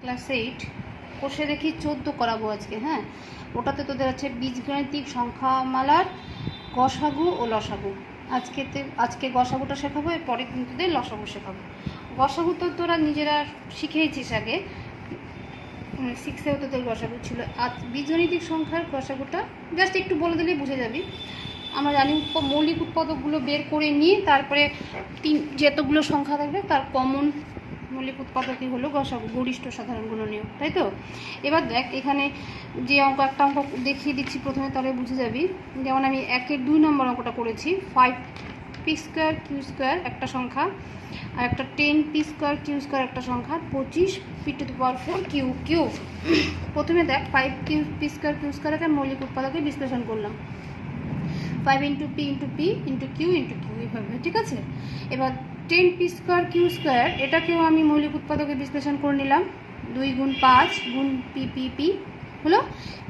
Class 8 কোষে দেখি 14 করাবো আজকে। হ্যাঁ, ওটাতে তোদের আছে বীজগাণিতিক সংখ্যামালার গসাগু ও লসাগু। আজকে গসাগুটা শেখাবো, এরপরে কিন্তু তোদের লসাগু শেখাবো। গসাগু তো তোরা নিজেরা শিখেইছিস আগে, 6এও তোদের গসাগু ছিল। আজ বীজগাণিতিক সংখ্যার গসাগুটা জাস্ট একটু বলে দিলেই বুঝে যাবি। আমরা জানি মৌলিক উৎপাদকগুলো বের করে নিয়ে তারপরে যতগুলো সংখ্যা থাকবে তার কমন মৌলিক উৎপাদকই হলো গসাগু, গরিষ্ঠ সাধারণ গুণনীয়, তাই তো? এবার দেখ, এখানে যে একটা অঙ্ক দেখিয়ে দিচ্ছি প্রথমে, তাহলে বুঝে যাবি। যেমন আমি 1-এর 2 নম্বর অঙ্কটা করেছি। 5p² q² একটা সংখ্যা, আর একটা 10p² q² একটা সংখ্যা, 25p⁴ q³ প্রথমে দেখ 5p² q² একটা মৌলিক উৎপাদকের বিশ্লেষণ করলাম। 5 × p × p × q × q এইভাবে, ঠিক আছে? এবার 10p² q² এটাকেও আমি মৌলিক উৎপাদকে বিশ্লেষণ করে নিলাম। 2 × 5 × p হলো,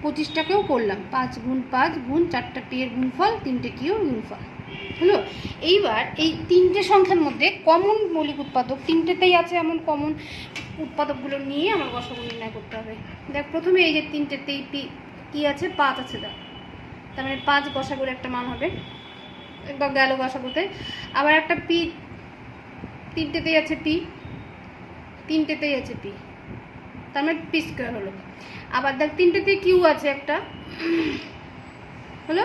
25টাকেও করলাম। 5 × 5 × 4টা p এর গুণফল, 3টে q এর গুণফল হলো। এইবার এই তিনটে সংখ্যার মধ্যে কমন মৌলিক উৎপাদক তিনটেতেই আছে, এমন কমন উৎপাদকগুলো নিয়ে আমার গসাগু নির্ণয় করতে হবে। দেখ, প্রথমে এই যে তিনটেতেই কি আছে, 5 আছে। দেখ, তার মানে 5 গসাগুর একটা মান হবে, একবার গেল গসাগুতে। আবার একটা পি, তিনটেতেই আছে পি, তিনটেতেই আছে পি, তার মানে p² হলো। আবার দেখ, তিনটেতেই কিউ আছে একটা হলো,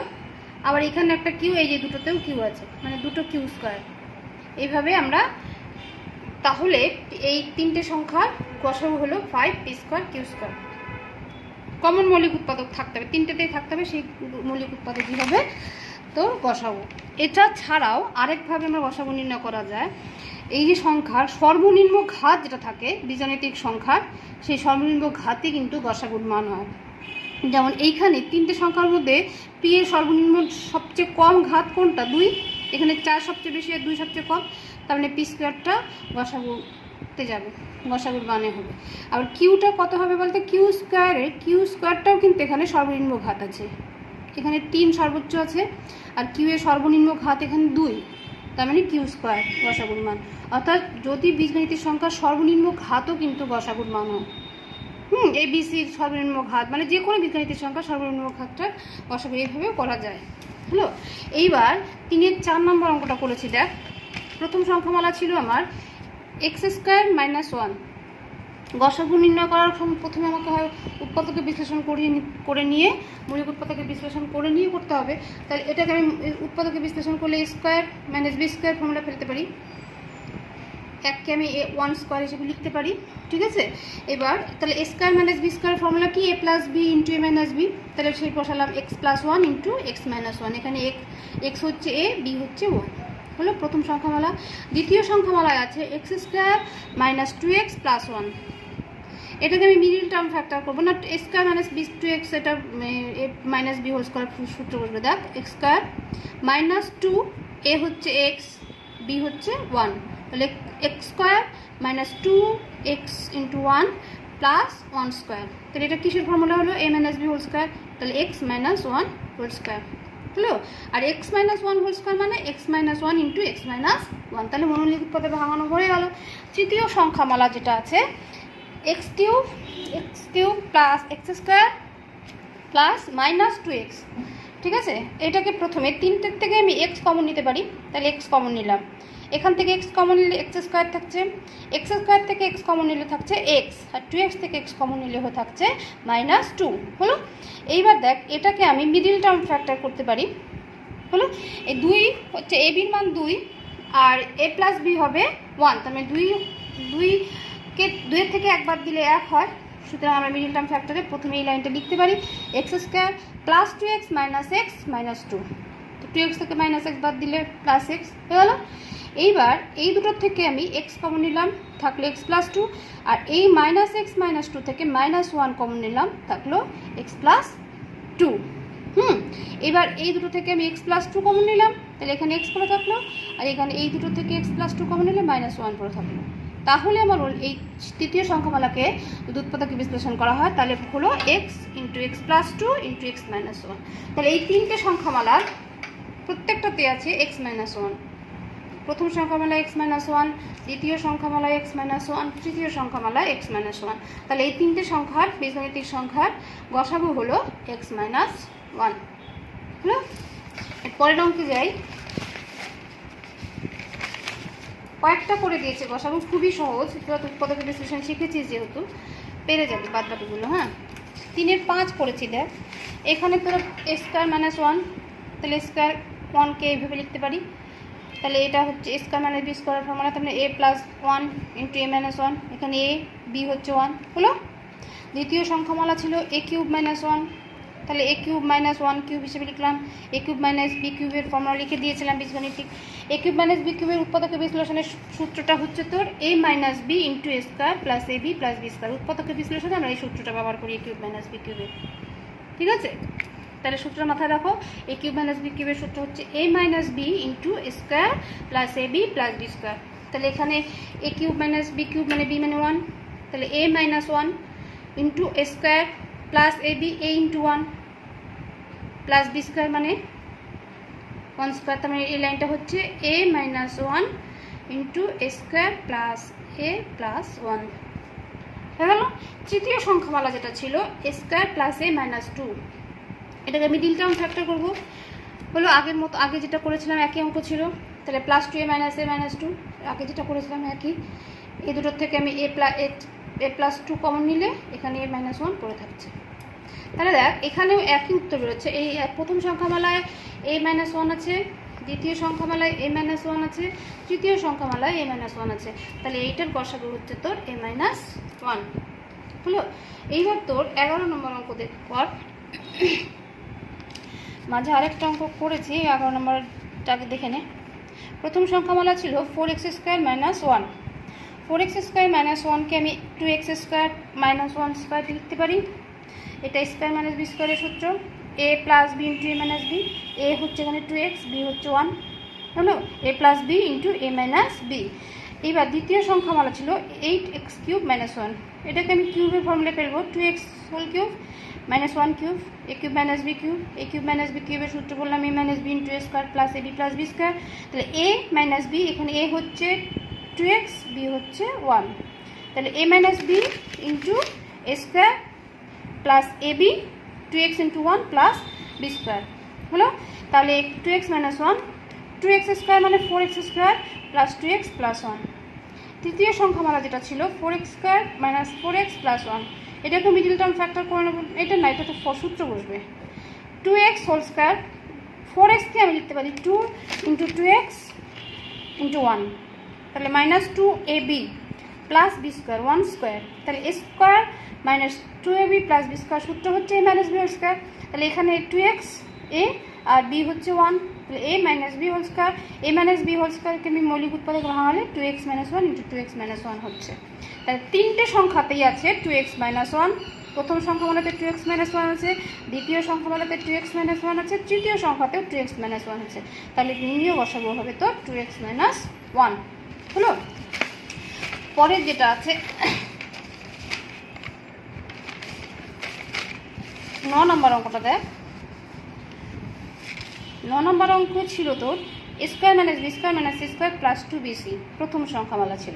আবার এখানে একটা কিউ, এই যে দুটোতেও কিউ আছে, মানে দুটো q²। এইভাবে আমরা, তাহলে এই তিনটে সংখ্যার গসাগু হলো 5p² q²। কমন মৌলিক উৎপাদক থাকতে হবে, তিনটেতেই থাকতে হবে, সেই মৌলিক উৎপাদকই হবে তো গসাগু। এটা ছাড়াও আরেকভাবে আমরা গসাগু নির্ণয় করা যায়। এই যে সংখ্যার সর্বনিম্ন ঘাত যেটা থাকে বীজগাণিতিক সংখ্যার, সেই সর্বনিম্ন ঘাতই কিন্তু গসাগুর মান হয়। যেমন এইখানে তিনটে সংখ্যার মধ্যে পি এর সর্বনিম্ন সবচেয়ে কম ঘাত কোনটা? 2। এখানে 4 সবচেয়ে বেশি আর 2 সবচেয়ে কম, তার মানে p²টা গসাগুতে যাবে, গসাগুর মানে হবে। আবার কিউটা কত হবে বলতে, q²টাও কিন্তু এখানে সর্বনিম্ন ঘাত আছে। এখানে 3 সর্বোচ্চ আছে, আর কিউ এর সর্বনিম্ন ঘাত এখানে 2, তার মানে q² গসাগুর মান। অর্থাৎ যদি বীজগাণিতিক সংখ্যার সর্বনিম্ন ঘাতও কিন্তু গসাগুর মান হয়। ABCর সর্বনিম্ন ঘাত, মানে যে কোনো বীজগাণিতিক সংখ্যা সর্বনিম্ন ঘাতটা গসাগু এইভাবেও করা যায় হলো। এইবার 3-এর 4 নম্বর অঙ্কটা করেছি। দেখ, প্রথম সংখ্যামালা ছিল আমার x² - 1। গসাগু নির্ণয় করার সময় প্রথমে আমাকে হয় উৎপাদকে বিশ্লেষণ করে নিয়ে, মৌলিক উৎপাদকে বিশ্লেষণ করে নিয়ে করতে হবে। তাহলে এটাকে আমি উৎপাদকে বিশ্লেষণ করলে a² - b² ফর্মুলা ফেলতে পারি। এককে আমি a1² হিসেবে লিখতে পারি, ঠিক আছে? এবার তাহলে a² - b² ফর্মুলা কি? a + b × a - b। তাহলে সেই বসালাম x + 1 × x - 1। এখানে x হচ্ছে a, b হচ্ছে 1 হলো প্রথম সংখ্যামালা। দ্বিতীয় সংখ্যামালায় আছে x² - 2x + 1। এটাকে আমি মিডিল টার্ম ফ্যাক্টর করবো না, a² - b2x, এটা -b² সূত্র বসবে। দেখ, x² - 2, a হচ্ছে x, b হচ্ছে 1, তাহলে x² - 2x × 1 + 1²। তাহলে এটা কিসের ফর্মুলা হলো? a - b², তাহলে x - 1² হলো। আর x - 1² মানে x - 1 × x - 1, তাহলে মৌলিক উৎপাদকে ভাঙানো হয়ে গেল। তৃতীয় সংখ্যামালা যেটা আছে x³ + x² + -2x, ঠিক আছে? এটাকে প্রথমে তিনটের থেকে আমি x কমন নিতে পারি, তাহলে x কমন নিলাম। এখান থেকে x কমন নিলে x² থাকছে, x² থেকে x কমন নিলে থাকছে x, আর 2x থেকে x কমন নিলে থাকছে -2 হলো। এইবার দেখ, এটাকে আমি মিডিল টার্ম ফ্যাক্টর করতে পারি হলো। এই 2 হচ্ছে a বির মান 2, আর a + b হবে 1, তার মানে 2 এর থেকে 1 বাদ দিলে 1 হয়। সুতরাং আমরা মিডিল টার্ম ফ্যাক্টরে প্রথমে এই লাইনটা লিখতে পারি, x² + 2x - x - 2। তো 2x থেকে -x বাদ দিলে +x হয়ে গেল। এইবার এই দুটোর থেকে আমি x কমন নিলাম, থাকলো x + 2, আর এই -x - 2 থেকে -1 কমন নিলাম, থাকলো x + 2। এবার এই দুটো থেকে আমি x + 2 কমন নিলাম, তাহলে এখানে x পড়ে থাকলো, আর এখানে এই দুটো থেকে x + 2 কমন নিলে -1 পড়ে থাকলো। তাহলে আমার এই তৃতীয় সংখ্যামালাকে যদি উৎপাদকে বিশ্লেষণ করা হয়, তাহলে হলো x × x + 2 × x - 1। তাহলে এই তিনটে সংখ্যামালার প্রত্যেকটাতে আছে x - 1। প্রথম সংখ্যামালা x মাইনাস ওয়ান, দ্বিতীয় সংখ্যামালা x মাইনাস ওয়ান, তৃতীয় সংখ্যামালা x মাইনাস ওয়ান। তাহলে এই তিনটে সংখ্যার বীজগণিতিক সংখ্যার গসাগু হলো x মাইনাস ওয়ান। হলো, পরের অঙ্কে যাই। কয়েকটা করে দিয়েছে গসাগু, খুবই সহজ, উৎপাদকের বিশ্লেষণ শিখেছিস যেহেতু পেরে যাবে বাদ বাকিগুলো। হ্যাঁ, 3-এর 5 করেছি। দেখ এখানে তোরা এ স্কোয়ার মাইনাস ওয়ান, তাহলে স্কোয়ার ওয়ানকে এইভাবে লিখতে পারি। তাহলে এটা হচ্ছে a square minus b square formula, তাহলে a plus one into a minus one, এখানে এ বি হচ্ছে ওয়ান। হলো, দ্বিতীয় সংখ্যামালা ছিল এ কিউব মাইনাস ওয়ান, তাহলে এ কিউব মাইনাস ওয়ান কিউব হিসেবে লিখলাম। এ কিউব মাইনাস বি কিউবের ফর্মুলা লিখে দিয়েছিলাম বীজগণিতিক। এ কিউব মাইনাস বি কিউবের উৎপাদকের বিশ্লেষণের সূত্রটা হচ্ছে তোর এ minus b into a square plus a b plus b square. উৎপাদকের বিশ্লেষণে আমরা এই সূত্রটা ব্যবহার করি, এ কিউব মাইনাস বি কিউবের। ঠিক আছে, তাহলে সূত্র মাথায় রাখো, এ কিউব মাইনাস বি কিউবের সূত্র হচ্ছে a minus b into square plus a b plus b square. তাহলে এখানে a cube minus b cube মানে বি মানে ওয়ান, তাহলে a minus one into a square plus a b a into one plus b square মানে one square. তার মানে এই লাইনটা হচ্ছে a minus one into a square plus a plus one হয়ে গেল। তৃতীয় সংখ্যামালা যেটা ছিল a square plus A minus two, এটাকে মিডিল টার্ম ফ্যাক্টর করবো। হলো আগের মতো, আগে যেটা করেছিলাম একই অঙ্ক ছিল, তাহলে প্লাস টু এ মাইনাস টু, আগে যেটা করেছিলাম একই। এই দুটোর থেকে আমি এ প্লাস টু কমন নিলে এখানে এ মাইনাস ওয়ান পড়ে থাকছে। তাহলে দেখ এখানেও একই উত্তর বেরোচ্ছে। এই প্রথম সংখ্যামালায় এ মাইনাস ওয়ান আছে, দ্বিতীয় সংখ্যামালায় এ মাইনাস ওয়ান আছে, তৃতীয় সংখ্যামালায় এ মাইনাস ওয়ান আছে। তাহলে এইটার গসাগু হচ্ছে তোর এ মাইনাস ওয়ান। হলো, এইবার তোর 11 নম্বর অঙ্ক পর মাঝে আরেকটা অঙ্ক করেছি, 11 নম্বরটাকে দেখে নে। প্রথম সংখ্যামালা ছিল 4x square minus one. 4x square minus ওয়ানকে আমি 2x square minus one square লিখতে পারি। এটা স্কোয়ার মাইনাস বি স্কোয়ারের সূত্র, এ plus B into a minus B. এ হচ্ছে এখানে 2x, বি হচ্ছে 1। হলো, এ plus B into a minus B. এইবার দ্বিতীয় সংখ্যামালা ছিল 8x কিউব মাইনাস ওয়ান। এটাকে আমি কিউবের ফর্মুলা ফেলবো, 2x whole cube minus one cube, a cube minus b cube. A cube minus b কিউবের সূত্র বললাম a minus b into a square plus a b plus b square. তাহলে a minus b, এখানে এ হচ্ছে 2x, B হচ্ছে 1। তাহলে a minus b into a square plus a b 2x into 1 plus b square. হলো, তাহলে 2x minus 1, 2x square মানে 4x square plus 2x plus 1। তৃতীয় সংখ্যামালা যেটা ছিল 4x square minus 4x plus 1, এটাকে মিডিল টার্ম ফ্যাক্টর করে নেব। এটা না, এটা তো সূত্র বসবে 2x হোল স্কোয়ার। 4xকে আমি লিখতে পারি 2 ইন্টু 2x ইন্টু 1, তাহলে minus 2ab plus b square 1 square. তাহলে a square minus 2ab plus b square সূত্র হচ্ছে a minus b whole square. তাহলে এখানে 2x এ আর বি হচ্ছে 1, তাহলে a minus b whole square. A minus b whole স্কোয়ারকে আমি মৌলিক উৎপাদক ভাঙালে 2x minus 1 into 2x minus 1 হচ্ছে। তাহলে তিনটে সংখ্যাতেই আছে 2x মাইনাস 1। প্রথম সংখ্যামালাতে 2x মাইনাস 1 আছে, দ্বিতীয় সংখ্যামালাতে 2x মাইনাস 1 আছে, তৃতীয় সংখ্যাতেও 2x মাইনাস 1 আছে। তাহলে নির্ণীয় গসাগু হবে তো 2x মাইনাস 1। হলো, পরের যেটা আছে 9 নম্বর অঙ্কটা দেখ। 9 নম্বর অঙ্ক ছিল তোর a square minus b square minus c square plus 2bc, প্রথম সংখ্যামালা ছিল।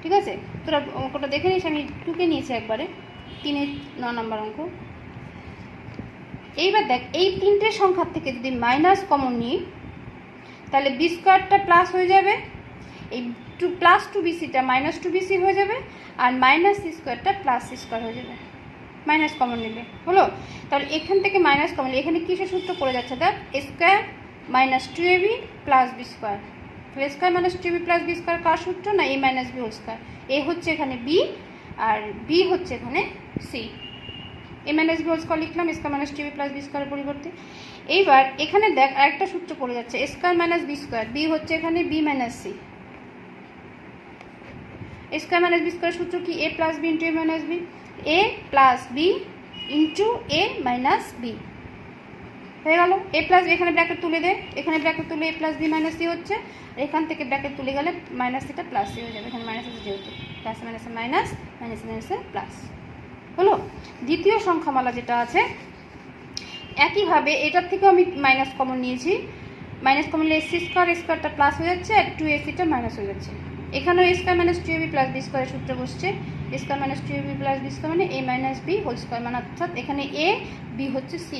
ঠিক আছে, তোরা অঙ্কটা দেখে নিস, আমি টুকে নিয়েছি একবারে। 3-এর 9 নম্বর অঙ্ক। এইবার দেখ এই তিনটে সংখ্যার থেকে যদি মাইনাস কমন নিই তাহলে বি স্কোয়ারটা প্লাস হয়ে যাবে, এই প্লাস 2bcটা মাইনাস 2bc হয়ে যাবে, আর মাইনাস সি স্কোয়ারটা প্লাস সি স্কোয়ার হয়ে যাবে মাইনাস কমন নিলে। হলো, তাহলে এখান থেকে মাইনাস কমন নিলে এখানে কিসের সূত্র পড়ে যাচ্ছে দেখ, a square minus 2ab plus b square. তাহলে square minus 2ab plus b square কার সূত্র না, a minus b whole square. A হচ্ছে এখানে বি আর বি হচ্ছে এখানে c. A minus b whole square লিখলাম square minus 2ab plus b স্কোয়ারের পরিবর্তে। এইবার এখানে দেখ আরেকটা সূত্র পড়ে যাচ্ছে, square minus b square. B হচ্ছে এখানে b minus c. Square minus b square সূত্র কি, এ plus B into a minus B. A plus B into a minus B হয়ে গেল। এ প্লাস এখানে ব্র্যাকেট তুলে দে, এখানে ব্র্যাকেট তুলে এ প্লাস বি মাইনাস সি হচ্ছে, এখান থেকে ব্র্যাকেট তুলে গেলে মাইনাস সিটা প্লাস সি হয়ে যাবে। এখানে মাইনাস আছে যেহেতু, প্লাস মাইনাসে মাইনাস, মাইনাস মাইনাসে প্লাস। হলো, দ্বিতীয় সংখ্যামালা যেটা আছে একইভাবে এটার থেকেও আমি মাইনাস কমন নিয়েছি। মাইনাস কমন নিলে এসি স্কোয়ার, স্কোয়ারটা প্লাস হয়ে যাচ্ছে আর 2ac মাইনাস হয়ে যাচ্ছে। এখানেও a square minus 2ab plus b স্কোয়ারের সূত্র বসছে। a square minus 2ab plus b square মানে a minus b whole square, মানে অর্থাৎ এখানে a, b হচ্ছে c।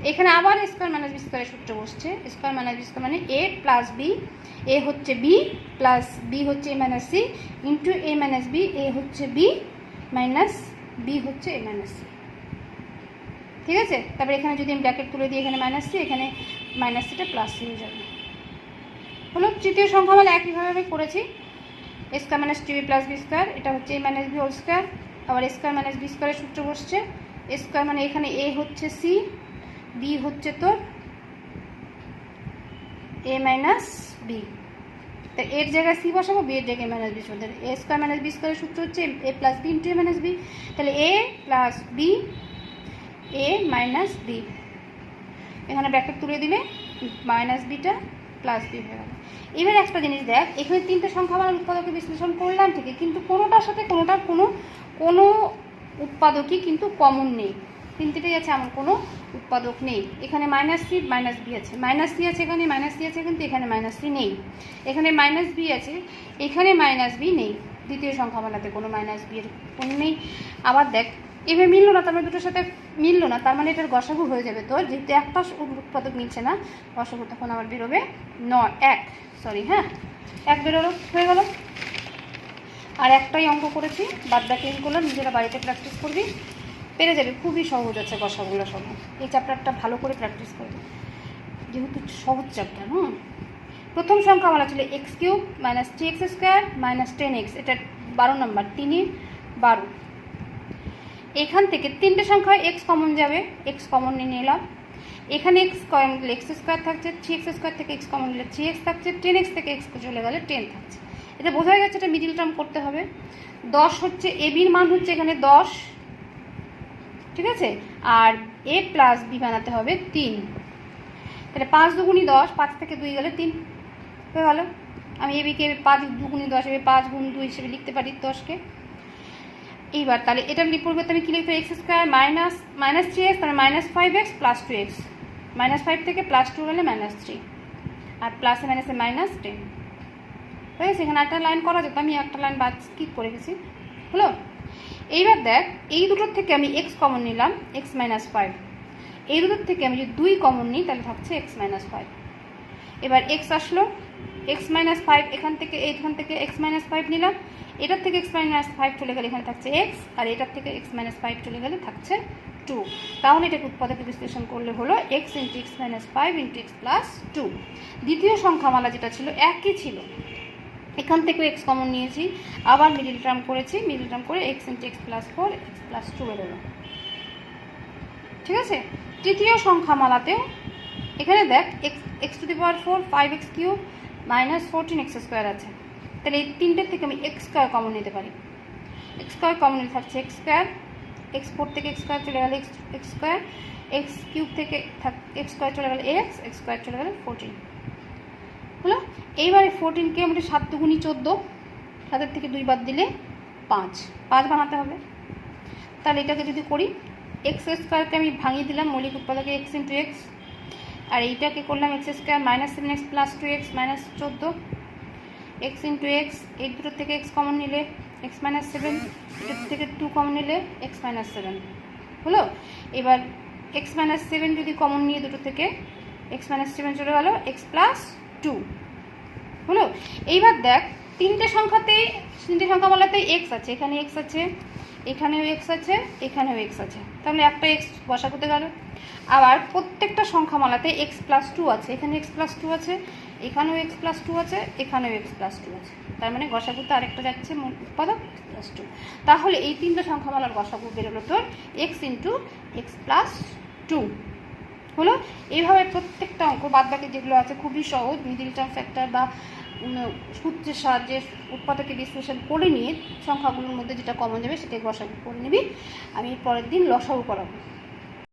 এখানে আবার a স্কোয়ার মাইনাস বি স্কোয়ারের সূত্র বসছে। স্কোয়ার মাইনাস বি স্কোয়ার মানে a প্লাস বি, a হচ্ছে b প্লাস b হচ্ছে a minus c into a minus b, a হচ্ছে b মাইনাস b হচ্ছে a মাইনাস c। ঠিক আছে, তারপরে এখানে যদি আমি ব্র্যাকেট তুলে দিই, এখানে মাইনাস সি, এখানে মাইনাস সিটা প্লাস সি হয়ে যাবে। হলো তৃতীয় সংখ্যামালা একইভাবে আমি করেছি। A square minus 2b plus b square, এটা হচ্ছে a minus b whole square, আবার এ স্কোয়ার মাইনাস বি স্কোয়ারের সূত্র বসছে। এ স্কোয়ার মানে এখানে a হচ্ছে c, b হচ্ছে তোর a মাইনাস b, তো এর জায়গায় c বসাবো, b এর জায়গায় a মাইনাস b বসাবো। এ স্কোয়ার মাইনাস বি স্কোয়ারের সূত্র হচ্ছে a plus b into a minus b, তাহলে a plus b a minus b, এখানে ব্র্যাকেট তুলে দিলে মাইনাস বিটা প্লাস বি হয়ে গেল। এবার একটা জিনিস দেখ, এখানে তিনটে সংখ্যামালার উৎপাদকে বিশ্লেষণ করলাম ঠিকই, কিন্তু কোনোটার সাথে কোনোটার কোনো উৎপাদকই কিন্তু কমন নেই। তিনটেই আছে, এমন কোনো উৎপাদক নেই। এখানে মাইনাস সি মাইনাস বি আছে, মাইনাস সি আছে এখানে, মাইনাস সি আছে কিন্তু এখানে মাইনাস সি নেই। এখানে মাইনাস বি আছে, এখানে মাইনাস বি নেই। দ্বিতীয় সংখ্যামালাতে কোনো মাইনাস বি এর কোনো নেই। আবার দেখ এভাবে মিললো না, তার মানে দুটোর সাথে মিললো না, তার মানে এটার গসাগু হয়ে যাবে তোর, যেহেতু একটা উৎপাদক মিলছে না, গসাগু তখন আবার বেরোবে এক বেরোলো, হয়ে গেল। আর একটাই অঙ্ক করেছি, বাদ বাকি অঙ্কগুলো নিজেরা বাড়িতে প্র্যাকটিস করবি, পেরে যাবে। খুবই সহজ আছে গসাগুলো সব। এই চ্যাপ্টারটা ভালো করে প্র্যাকটিস করবে, যেহেতু সহজ চ্যাপ্টার। প্রথম সংখ্যামালা ছিল x cube minus 3x square minus 10x, এটা 12 নম্বর, 3 12। এখান থেকে তিনটে সংখ্যায় এক্স কমন যাবে, এক্স কমন নিয়ে নিলাম। এখানে এক্স কমন নিলে এক্স স্কোয়ার থাকছে, 3x স্কোয়ার থেকে এক্স কমন নিলে 3x থাকছে, 10x থেকে এক্স চলে গেলে 10 থাকছে। এটা বোঝা যাচ্ছে, এটা মিডিল টার্ম করতে হবে। 10 হচ্ছে এ বির মান হচ্ছে এখানে 10, ঠিক আছে, আর এ প্লাস বি বানাতে হবে 3, তাহলে 5 দুগুণি 10, 5 থেকে 2 গেলে 3 হয়ে গেল। আমি এ বিকে 5 দুগুণি 10 এ 5 গুণ 2 হিসেবে লিখতে পারি 10কে। এইবার তাহলে এটার পরিবর্তে আমি কী লিখতে পারি, এক্স স্কোয়ার মাইনাস 3x, তাহলে minus 5x plus 2x, minus 5 থেকে প্লাস 2 গেলে মাইনাস 3, আর প্লাসে মাইনাসে মাইনাস 10 হয়ে গেছে। এখানে একটা লাইন করা যেত, আমি একটা লাইন বাদ স্কিপ করে গেছি। হলো, এইবার দেখ এই দুটোর থেকে আমি এক্স কমন নিলাম, এক্স মাইনাস 5। এই দুটোর থেকে আমি যদি 2 কমন নিই তাহলে থাকছে এক্স মাইনাস 5। এবার এক্স আসলো, এক্স মাইনাস 5, এখান থেকে এক্স মাইনাস 5 নিলাম, এটার থেকে এক্স মাইনাস 5 চলে গেলে এখানে থাকছে এক্স, আর এটার থেকে এক্স মাইনাস 5 চলে গেলে থাকছে 2। তাহলে এটাকে উৎপাদকে বিশ্লেষণ করলে হলো x into x minus 5 into x plus 2। দ্বিতীয় সংখ্যামালা যেটা ছিল একই ছিল, এখান থেকেও এক্স কমন নিয়েছি, আবার মিডিল টার্ম করেছি, মিডিল টার্ম করে x into x plus 4 x plus 2 বেরোলো। ঠিক আছে, তৃতীয় সংখ্যামালাতেও এখানে দেখ x to the power 4 5x cube minus 14x square আছে, তাহলে এই তিনটের থেকে আমি এক্স স্কোয়ার কমন নিতে পারি। এক্স স্কোয়ার কমন নিতে থাকছে এক্স স্কোয়ার, এক্স 4 থেকে এক্স স্কোয়ার চলে গেলে এক্স স্কোয়ার, এক্স কিউব থেকে এক্স স্কোয়ার চলে গেলে এক্স স্কোয়ার চলে গেলে 14 হলো। এইবারে 14কে আমাদের 7 দুগুণি 14, 7 থেকে 2 বাদ দিলে 5 বানাতে হবে। তাহলে এটাকে যদি করি, এক্স স্কোয়ারকে আমি ভাঙিয়ে দিলাম মৌলিক উৎপাদকে এক্স ইন্টু এক্স, আর এইটাকে করলাম x square minus 7x plus 2x minus 14, x into x, এই দুটোর থেকে এক্স কমন নিলে এক্স মাইনাস 7, এটার থেকে 2 কমন নিলে এক্স মাইনাস 7 হলো। এবার এক্স মাইনাস 7 যদি কমন নিয়ে দুটো থেকে এক্স মাইনাস 7 চলে গেল এক্স প্লাস 2 হলো। এইবার দেখ তিনটে সংখ্যামালাতেই এক্স আছে, এখানে এক্স আছে, এখানেও এক্স আছে, এখানেও এক্স আছে, তাহলে একটা এক্স বসা করতে গেল। আবার প্রত্যেকটা সংখ্যামালাতে এক্স প্লাস 2 আছে, এখানে এক্স প্লাস 2 আছে, এখানেও এক্স প্লাস 2 আছে, এখানেও এক্স প্লাস 2 আছে, তার মানে গসাগুতে আরেকটা যাচ্ছে উৎপাদক এক্স প্লাস 2। তাহলে এই তিনটে সংখ্যামালার গসাগু বেরোলো তোর এক্স ইন্টু এক্স প্লাস 2 হলো। এইভাবে প্রত্যেকটা অঙ্ক বাদবাকি যেগুলো আছে খুবই সহজ, মিডিল টার্ম ফ্যাক্টর বা সূত্রের সাহায্যে উৎপাদকে বিশ্লেষণ করে নিয়ে সংখ্যাগুলোর মধ্যে যেটা কমন যাবে সেটাই গসাগু করে নিবি। আমি পরের দিন লসাগু করাবো।